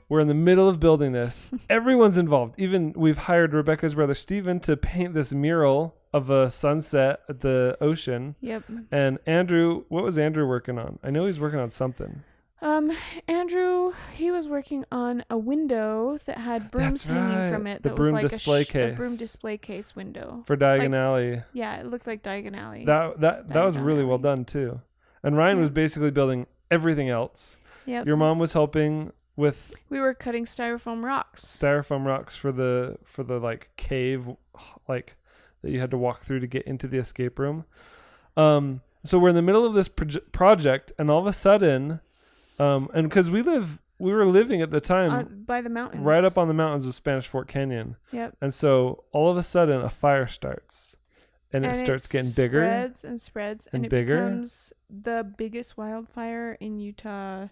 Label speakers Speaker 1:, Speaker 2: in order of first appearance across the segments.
Speaker 1: we're in the middle of building this. Everyone's involved. Even we've hired Rebecca's brother Steven to paint this mural of a sunset at the ocean.
Speaker 2: Yep.
Speaker 1: And Andrew, what was Andrew working on? I know he's working on something.
Speaker 2: Andrew, he was working on a window that had brooms hanging from it.
Speaker 1: The broom display case.
Speaker 2: A broom display case window.
Speaker 1: For Diagon Alley.
Speaker 2: Yeah, it looked like Diagon Alley.
Speaker 1: That was really well done too. And Ryan was basically building everything else.
Speaker 2: Yep.
Speaker 1: Your mom was helping with.
Speaker 2: We were cutting styrofoam rocks.
Speaker 1: Styrofoam rocks for the like cave, like that you had to walk through to get into the escape room. So we're in the middle of this project, and all of a sudden, and because we were living at the time
Speaker 2: by the mountains,
Speaker 1: right up on the mountains of Spanish Fort Canyon.
Speaker 2: Yep.
Speaker 1: And so all of a sudden, a fire starts. And it starts getting bigger.
Speaker 2: Spreads
Speaker 1: and
Speaker 2: it
Speaker 1: bigger.
Speaker 2: Becomes the biggest wildfire in Utah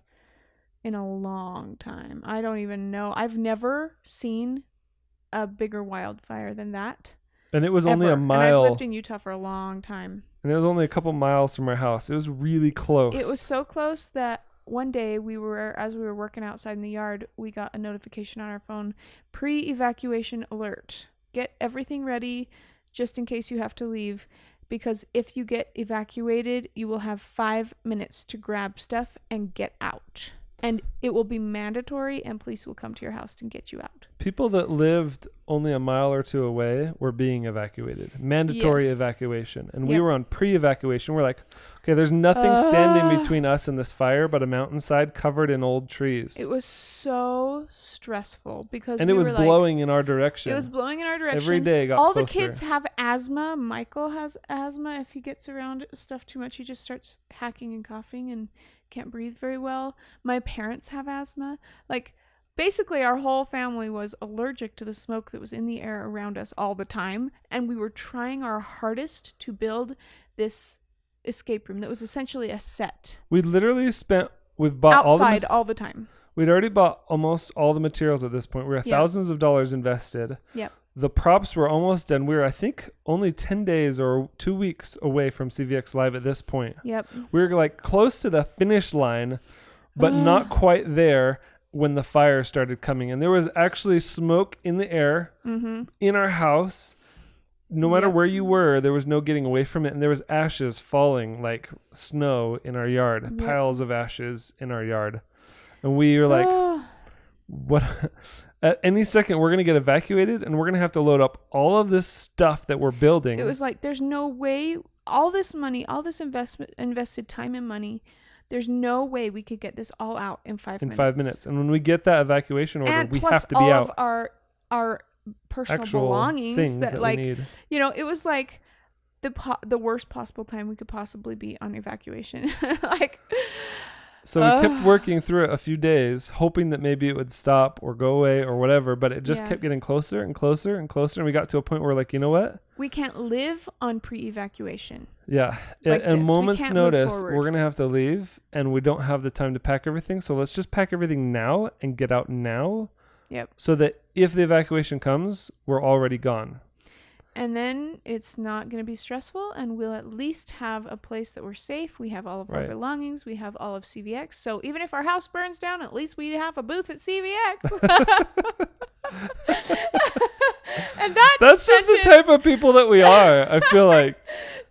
Speaker 2: in a long time. I don't even know. I've never seen a bigger wildfire than that.
Speaker 1: And it was only a mile.
Speaker 2: And I've lived in Utah for a long time.
Speaker 1: And it was only a couple miles from our house. It was really close.
Speaker 2: It was so close that one day as we were working outside in the yard, we got a notification on our phone, pre-evacuation alert. Get everything ready just in case you have to leave, because if you get evacuated, you will have 5 minutes to grab stuff and get out. And it will be mandatory, and police will come to your house and get you out.
Speaker 1: People that lived only a mile or two away were being evacuated. Mandatory evacuation. And we were on pre-evacuation. We're like, okay, there's nothing standing between us and this fire but a mountainside covered in old trees.
Speaker 2: It was so stressful because
Speaker 1: it was blowing in our direction.
Speaker 2: It was blowing in our direction.
Speaker 1: Every day got
Speaker 2: all
Speaker 1: closer.
Speaker 2: The kids have asthma. Michael has asthma. If he gets around stuff too much, he just starts hacking and coughing and can't breathe very well. My parents have asthma. Like, basically our whole family was allergic to the smoke that was in the air around us all the time, and we were trying our hardest to build this escape room that was essentially a set.
Speaker 1: We've bought
Speaker 2: outside all the time.
Speaker 1: We'd already bought almost all the materials at this point. We were thousands of dollars invested.
Speaker 2: Yep.
Speaker 1: The props were almost done. We were, I think, only 10 days or 2 weeks away from CVX Live at this point.
Speaker 2: Yep.
Speaker 1: We were like close to the finish line, but not quite there when the fire started coming. And there was actually smoke in the air in our house. No matter where you were, there was no getting away from it. And there was ashes falling like snow in our yard, piles of ashes in our yard. And we were like, what? At any second, we're going to get evacuated, and we're going to have to load up all of this stuff that we're building.
Speaker 2: It was like, there's no way, all this money, all this invested time and money, there's no way we could get this all out in 5 minutes.
Speaker 1: In 5 minutes. And when we get that evacuation order,
Speaker 2: and
Speaker 1: we
Speaker 2: plus
Speaker 1: have to be
Speaker 2: all
Speaker 1: out.
Speaker 2: Of our personal
Speaker 1: actual
Speaker 2: belongings
Speaker 1: things
Speaker 2: that
Speaker 1: we need.
Speaker 2: You know, it was like the worst possible time we could possibly be on evacuation.
Speaker 1: So we kept working through it a few days, hoping that maybe it would stop or go away or whatever, but it just kept getting closer and closer and closer. And we got to a point where we're like, you know what?
Speaker 2: We can't live on pre-evacuation.
Speaker 1: Yeah.
Speaker 2: Like
Speaker 1: at a moment's notice, we're going to have to leave, and we don't have the time to pack everything. So let's just pack everything now and get out now.
Speaker 2: Yep.
Speaker 1: So that if the evacuation comes, we're already gone.
Speaker 2: And then it's not going to be stressful, and we'll at least have a place that we're safe. We have all of our belongings. We have all of CVX. So even if our house burns down, at least we have a booth at CVX. And that's just the type of people that we are, I feel like.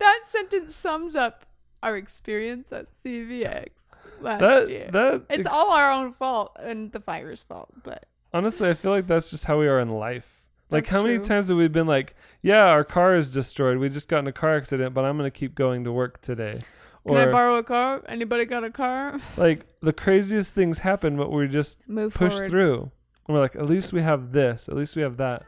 Speaker 2: That sentence sums up our experience at CVX last year. It's all our own fault and the fire's fault. But
Speaker 1: honestly, I feel like that's just how we are in life. Like, how many times have we been like, yeah, our car is destroyed. We just got in a car accident, but I'm going to keep going to work today.
Speaker 2: Can I borrow a car? Anybody got a car?
Speaker 1: Like, the craziest things happen, but we just push through. And we're like, at least we have this. At least we have that.